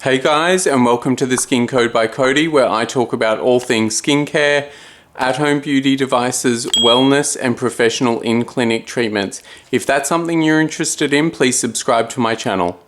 Hey guys, and welcome to the Skin Code by Cody, where I talk about all things skincare, at-home beauty devices, wellness, and professional in-clinic treatments. If that's something you're interested in, please subscribe to my channel.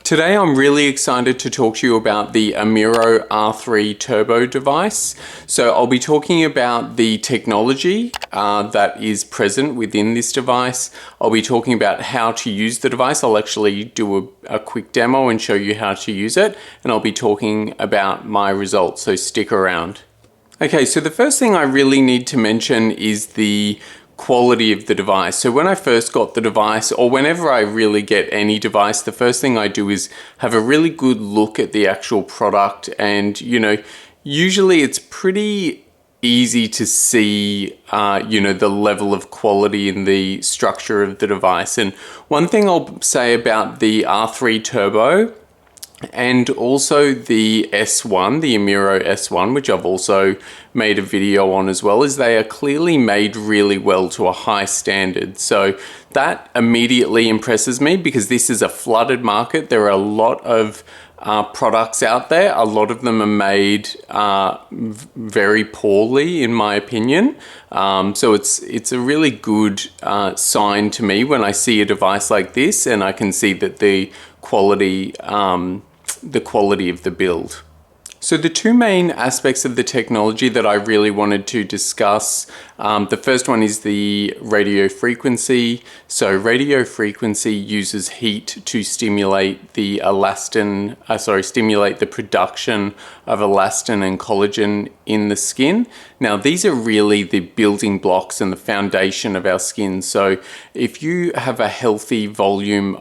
Today I'm really excited to talk to you about the Amiro R3 Turbo device. So I'll be talking about the technology that is present within this device. I'll be talking about how to use the device. I'll actually do a quick demo and show you how to use it. And I'll be talking about my results, so stick around. Okay, so the first thing I really need to mention is the quality of the device. So when I first got the device, or whenever I really get any device, the first thing I do is have a really good look at the actual product, and usually it's pretty easy to see the level of quality in the structure of the device. And one thing I'll say about the R3 Turbo and also the S1, the Amiro S1, which I've also made a video on as well, is they are clearly made really well to a high standard. So that immediately impresses me because this is a flooded market. There are a lot of products out there. A lot of them are made very poorly, in my opinion. So it's a really good sign to me when I see a device like this and I can see that the quality of the build. So the two main aspects of the technology that I really wanted to discuss, the first one is the radio frequency. So radio frequency uses heat to stimulate the stimulate the production of elastin and collagen in the skin. Now these are really the building blocks and the foundation of our skin. So if you have a healthy volume,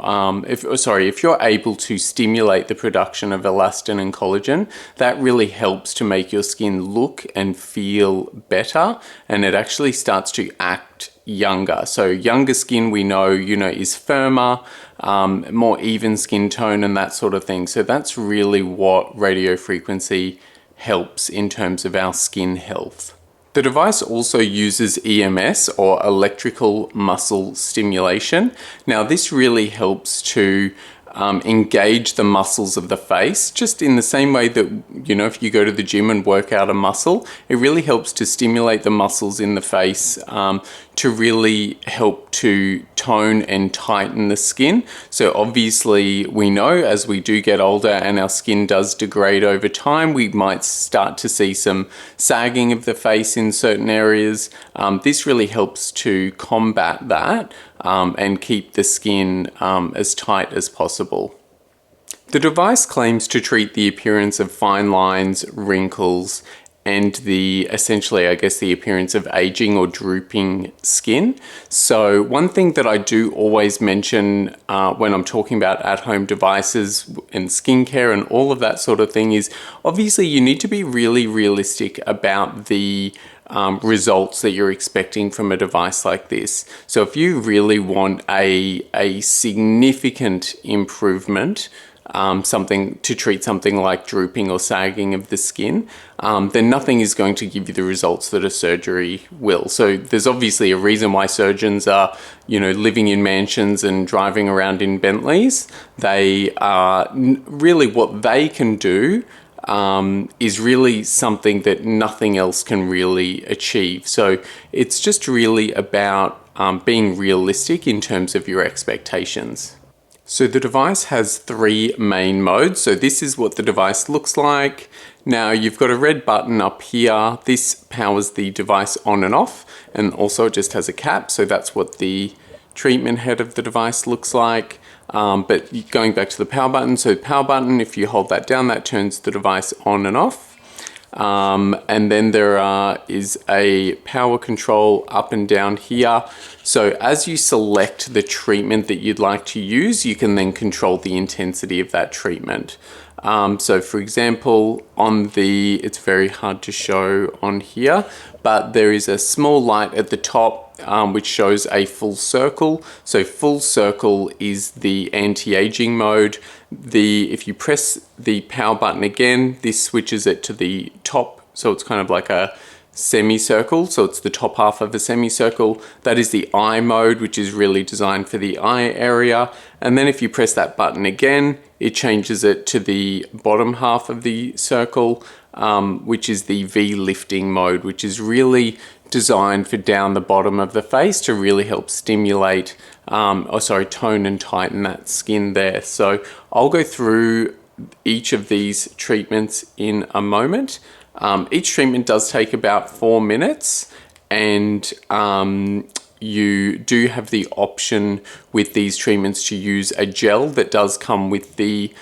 if you're able to stimulate the production of elastin and collagen, that really helps to make your skin look and feel better, and it actually starts to act younger. So younger skin, we know, is firmer, more even skin tone and that sort of thing. So that's really what radio frequency helps in terms of our skin health. The device also uses EMS, or electrical muscle stimulation. Now this really helps to engage the muscles of the face, just in the same way that, if you go to the gym and work out a muscle, it really helps to stimulate the muscles in the face to really help to tone and tighten the skin. So obviously we know as we do get older and our skin does degrade over time, we might start to see some sagging of the face in certain areas. This really helps to combat that and keep the skin as tight as possible. The device claims to treat the appearance of fine lines, wrinkles, and essentially, the appearance of aging or drooping skin. So one thing that I do always mention when I'm talking about at-home devices and skincare and all of that sort of thing is, obviously you need to be really realistic about the results that you're expecting from a device like this. So if you really want a significant improvement, to treat something like drooping or sagging of the skin, then nothing is going to give you the results that a surgery will. So there's obviously a reason why surgeons are, living in mansions and driving around in Bentleys. They are really, what they can do is really something that nothing else can really achieve. So it's just really about being realistic in terms of your expectations. So the device has three main modes. So this is what the device looks like. Now you've got a red button up here. This powers the device on and off, and also it just has a cap. So that's what the treatment head of the device looks like. But going back to the power button, so power button, if you hold that down, that turns the device on and off. And then there is a power control up and down here. So as you select the treatment that you'd like to use, you can then control the intensity of that treatment. So for example, it's very hard to show on here, but there is a small light at the top which shows a full circle. So full circle is the anti-aging mode. If you press the power button again, this switches it to the top. So it's kind of like a semicircle, so it's the top half of a semicircle. That is the eye mode, which is really designed for the eye area. And then if you press that button again, it changes it to the bottom half of the circle, which is the V lifting mode, which is really designed for down the bottom of the face to really help stimulate, tone and tighten that skin there. So I'll go through each of these treatments in a moment. Each treatment does take about 4 minutes, and you do have the option with these treatments to use a gel that does come with the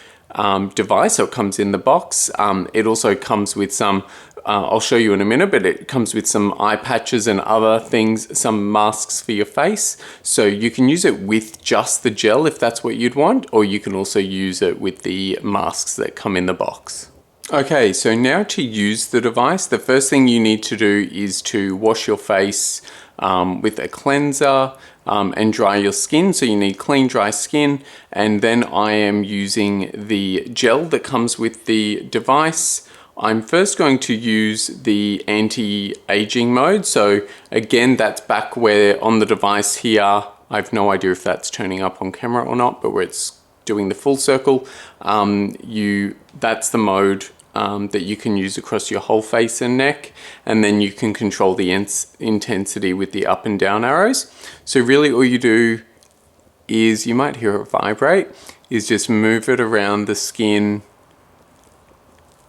device, so it comes in the box. It also comes with some, I'll show you in a minute, but it comes with some eye patches and other things, some masks for your face. So you can use it with just the gel if that's what you'd want, or you can also use it with the masks that come in the box. Okay, so now to use the device, the first thing you need to do is to wash your face with a cleanser and dry your skin. So you need clean, dry skin. And then I am using the gel that comes with the device. I'm first going to use the anti-aging mode. So again, that's back where on the device here, I have no idea if that's turning up on camera or not, but where it's doing the full circle, that's the mode that you can use across your whole face and neck, and then you can control the intensity with the up and down arrows. So really all you do is, you might hear it vibrate, is just move it around the skin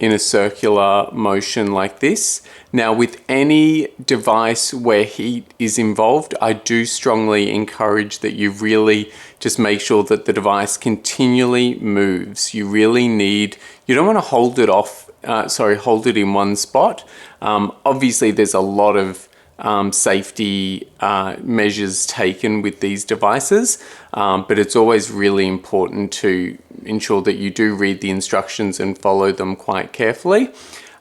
in a circular motion like this. Now with any device where heat is involved, I do strongly encourage that you really just make sure that the device continually moves. You really need, you don't want to hold it off, hold it in one spot. Obviously there's a lot of safety measures taken with these devices, but it's always really important to ensure that you do read the instructions and follow them quite carefully.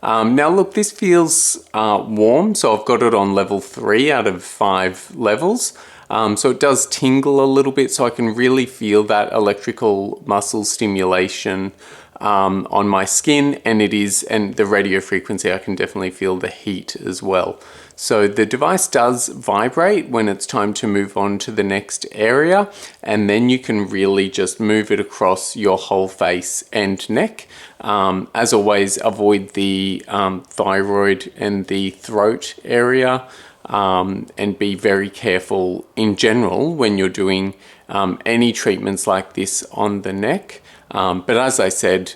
Now look, this feels warm, so I've got it on level 3 out of 5 levels. So it does tingle a little bit, so I can really feel that electrical muscle stimulation on my skin, and the radio frequency, I can definitely feel the heat as well. So the device does vibrate when it's time to move on to the next area, and then you can really just move it across your whole face and neck. As always, avoid the thyroid and the throat area, and be very careful in general when you're doing any treatments like this on the neck. But as I said,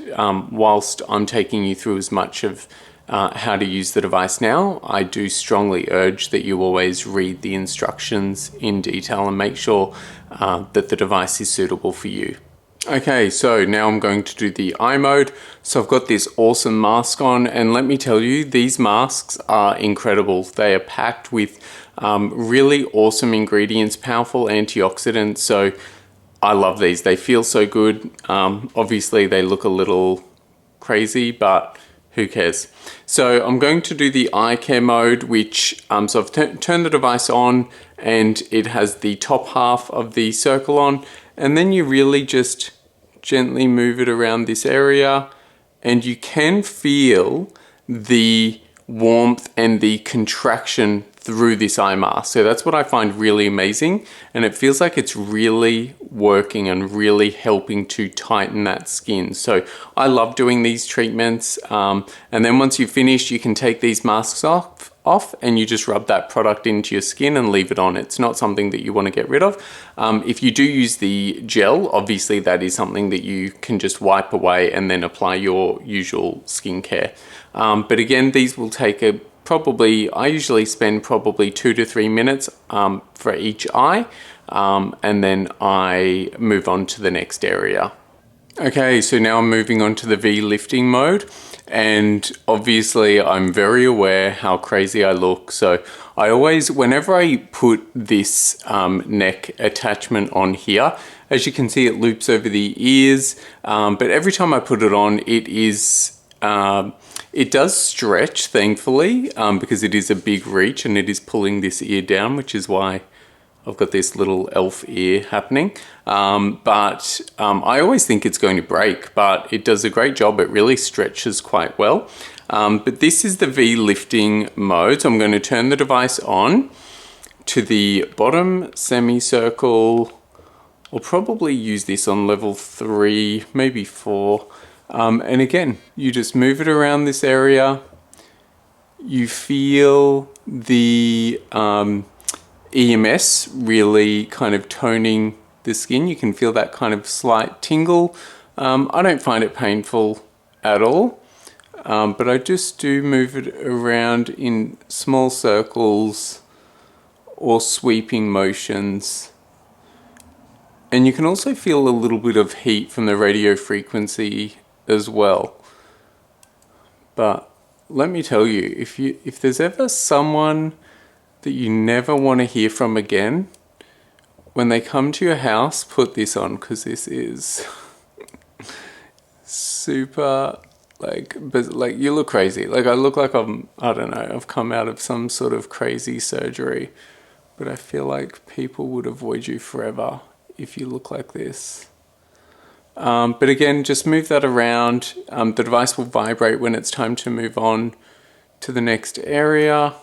whilst I'm taking you through as much of how to use the device now, I do strongly urge that you always read the instructions in detail and make sure that the device is suitable for you. Okay, so now I'm going to do the eye mode. So I've got this awesome mask on, and let me tell you, these masks are incredible. They are packed with really awesome ingredients, powerful antioxidants. So I love these. They feel so good. Obviously they look a little crazy, but who cares? So I'm going to do the eye care mode, which, so I've turned the device on and it has the top half of the circle on, and then you really just gently move it around this area, and you can feel the warmth and the contraction through this eye mask. So that's what I find really amazing, and it feels like it's really working and really helping to tighten that skin. So I love doing these treatments, and then once you've finished, you can take these masks off and you just rub that product into your skin and leave it on. It's not something that you want to get rid of. If you do use the gel, obviously that is something that you can just wipe away and then apply your usual skincare. But again, these will take I usually spend probably 2 to 3 minutes for each eye, and then I move on to the next area. Okay, so now I'm moving on to the V lifting mode, and obviously I'm very aware how crazy I look. So I always, whenever I put this neck attachment on here, as you can see, it loops over the ears, but every time I put it on, it does stretch, thankfully, because it is a big reach and it is pulling this ear down, which is why I've got this little elf ear happening. But I always think it's going to break, but it does a great job. It really stretches quite well. but this is the V lifting mode. So I'm going to turn the device on to the bottom semicircle. I'll probably use this on level 3, maybe 4. And again, you just move it around this area. You feel the EMS really kind of toning the skin. You can feel that kind of slight tingle. I don't find it painful at all, but I just do move it around in small circles or sweeping motions. And you can also feel a little bit of heat from the radio frequency as well. But let me tell you, if there's ever someone that you never want to hear from again, when they come to your house, put this on, because this is super, but you look crazy. Like I look like I don't know, I've come out of some sort of crazy surgery, but I feel like people would avoid you forever if you look like this. But again, just move that around. The device will vibrate when it's time to move on to the next area.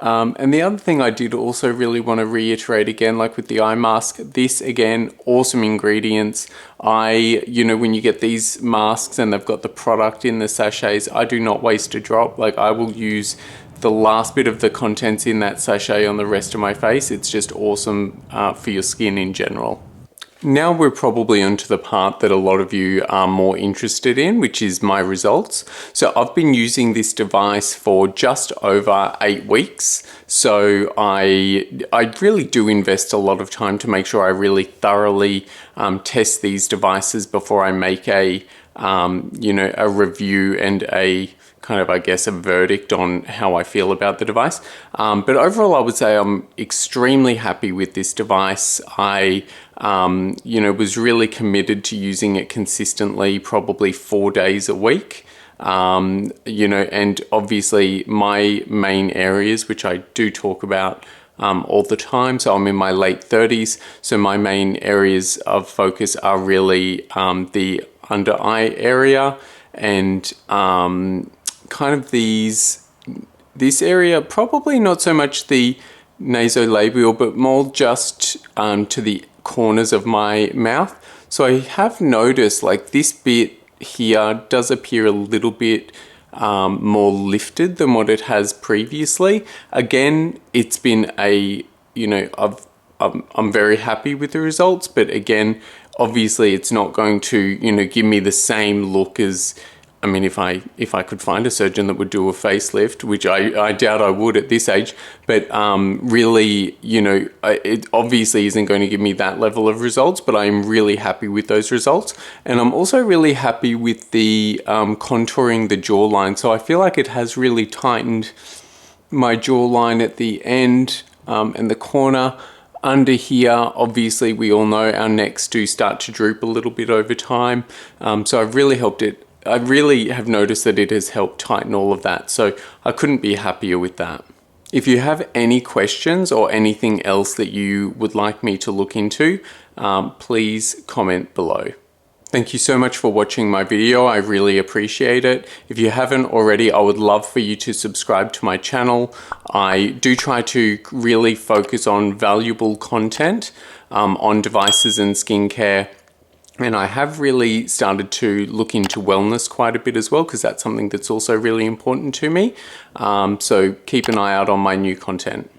And the other thing I did also really want to reiterate again, like with the eye mask, this again, awesome ingredients. You know, when you get these masks and they've got the product in the sachets, I do not waste a drop. Like I will use the last bit of the contents in that sachet on the rest of my face. It's just awesome for your skin in general. Now we're probably onto the part that a lot of you are more interested in, which is my results. So I've been using this device for just over 8 weeks. So I really do invest a lot of time to make sure I really thoroughly test these devices before I make a review and a kind of, I guess, a verdict on how I feel about the device. But overall, I would say I'm extremely happy with this device. I was really committed to using it consistently, probably 4 days a week. And obviously my main areas, which I do talk about all the time. So I'm in my late 30s. So my main areas of focus are really the under eye area and kind of this area, probably not so much the nasolabial, but more just to the corners of my mouth. So I have noticed like this bit here does appear a little bit more lifted than what it has previously. Again, it's been I'm very happy with the results, but again, obviously it's not going to, give me the same look as, I mean, if I could find a surgeon that would do a facelift, which I doubt I would at this age, but really, it obviously isn't going to give me that level of results, but I'm really happy with those results. And I'm also really happy with the contouring the jawline. So I feel like it has really tightened my jawline at the end and the corner. Under here, obviously, we all know our necks do start to droop a little bit over time. So I've really helped it. I really have noticed that it has helped tighten all of that. So I couldn't be happier with that. If you have any questions or anything else that you would like me to look into, please comment below. Thank you so much for watching my video. I really appreciate it. If you haven't already, I would love for you to subscribe to my channel. I do try to really focus on valuable content on devices and skincare. And I have really started to look into wellness quite a bit as well, because that's something that's also really important to me. So keep an eye out on my new content.